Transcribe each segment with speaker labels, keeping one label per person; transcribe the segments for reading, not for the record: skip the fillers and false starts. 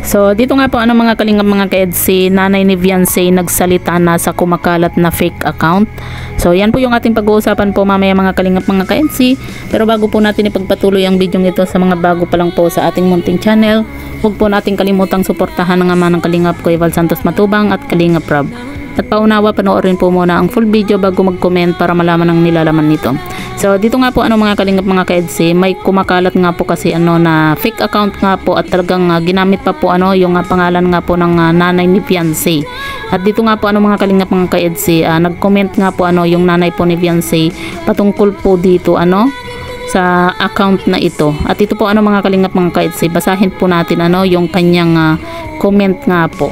Speaker 1: So dito nga po mga kalingap mga kaed, si nanay ni Viancy nagsalita na sa kumakalat na fake account. So yan po yung ating pag-uusapan po mamaya mga kalingap mga kaed. Pero bago po natin ipagpatuloy ang video ito, sa mga bago pa lang po sa ating munting channel, huwag po natin kalimutang suportahan ng ama ng kalingap Kuya Val Santos Matubang at Kalingap Rob. At paunawa, panoorin po muna ang full video bago mag-comment para malaman ang nilalaman nito. So dito nga po mga kalingap mga kaedsi, may kumakalat nga po kasi na fake account nga po at talagang ginamit pa po yung pangalan nga po ng nanay ni Viancy. At dito nga po mga kalingap mga kaedsi, nag-comment nga po yung nanay po ni Viancy patungkol po dito sa account na ito. At ito po mga kalingap mga kaedsi, basahin po natin yung kanyang comment nga po.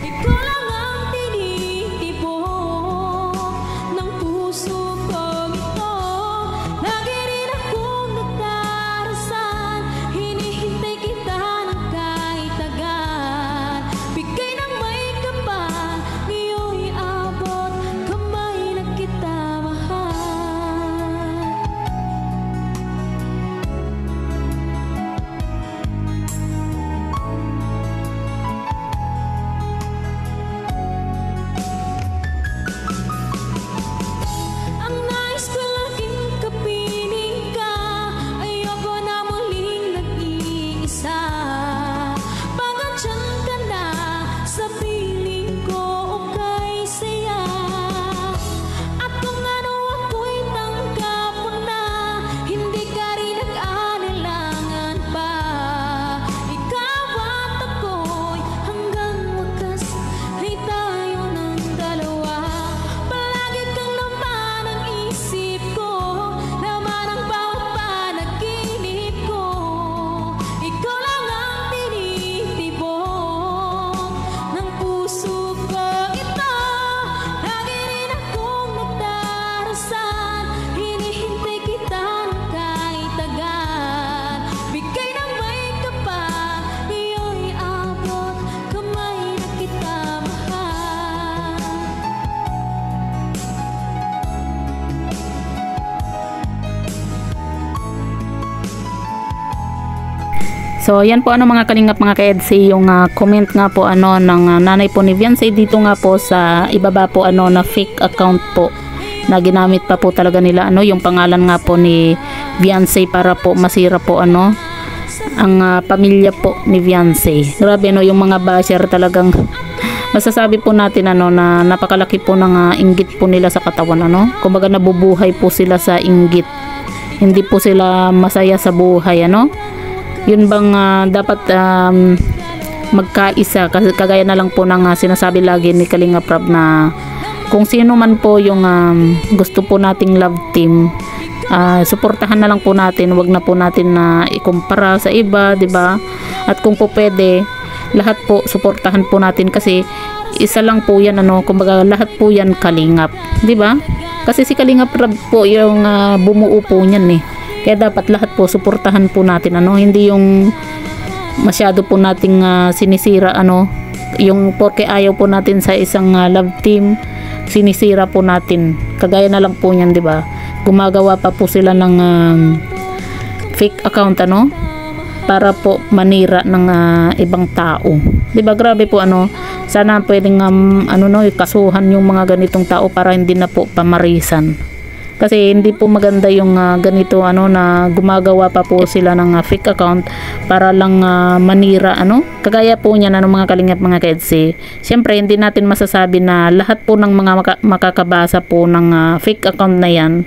Speaker 1: So yan po mga kalingap mga kaedsi, yung comment nga po ng nanay po ni Viancy dito nga po sa ibaba po na fake account po na ginamit pa po talaga nila yung pangalan nga po ni Viancy para po masira po ang pamilya po ni Viancy. Grabe yung mga basher talagang masasabi po natin na napakalaki po ng inggit po nila sa katawan kumbaga nabubuhay po sila sa inggit, hindi po sila masaya sa buhay yun bang dapat magkaisa, kasi kagaya na lang po ng sinasabi lagi ni Kalingap Rob na kung sino man po yung gusto po nating love team, suportahan na lang po natin, wag na po natin na ikumpara sa iba, di ba? At kung po pwede, lahat po suportahan po natin kasi isa lang po yan kumbaga lahat po yan kalingap, di ba? Kasi si Kalingap Rob po yung bumuo po niyan kaya dapat lahat po suportahan po natin hindi yung masyado po nating sinisira yung porque ayaw po natin sa isang love team, sinisira po natin. Kagaya na lang po niyan, di ba? Gumagawa pa po sila ng fake account para po manira ng ibang tao. Di ba? Grabe po sana pwedeng kasuhan yung mga ganitong tao para hindi na po pamarisan. Kasi hindi po maganda yung ganito na gumagawa pa po sila ng fake account para lang manira kagaya po niyan mga kalingap mga kaedsi. Siyempre hindi natin masasabi na lahat po ng mga makakabasa po ng fake account na yan,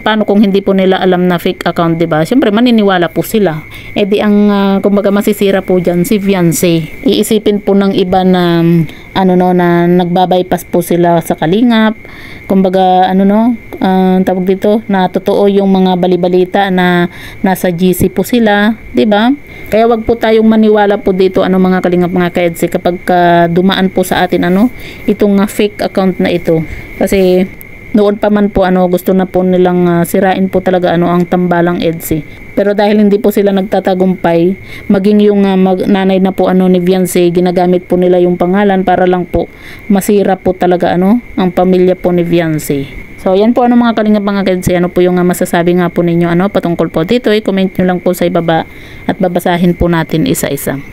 Speaker 1: paano kung hindi po nila alam na fake account, di ba? Siyempre maniniwala po sila. Di ang kumbaga masisira po diyan si Viancy. Iisipin po ng iba na na nagbabypass po sila sa kalingap, kumbaga tawag dito na totoo yung mga balibalita na nasa GC po sila, di ba? Kaya wag po tayong maniwala po dito mga kalingap mga kaedsi kapag dumaan po sa atin itong fake account na ito. Kasi noon pa man po gusto na po nilang sirain po talaga ang tambalang EDSI. Pero dahil hindi po sila nagtatagumpay, maging yung nanay na po ni Viancy, ginagamit po nila yung pangalan para lang po masira po talaga ang pamilya po ni Viancy. So yan po mga kalingap mga kaedsi, po yung masasabi nga po ninyo patungkol po dito, i-comment nyo lang po sa ibaba at babasahin po natin isa-isa.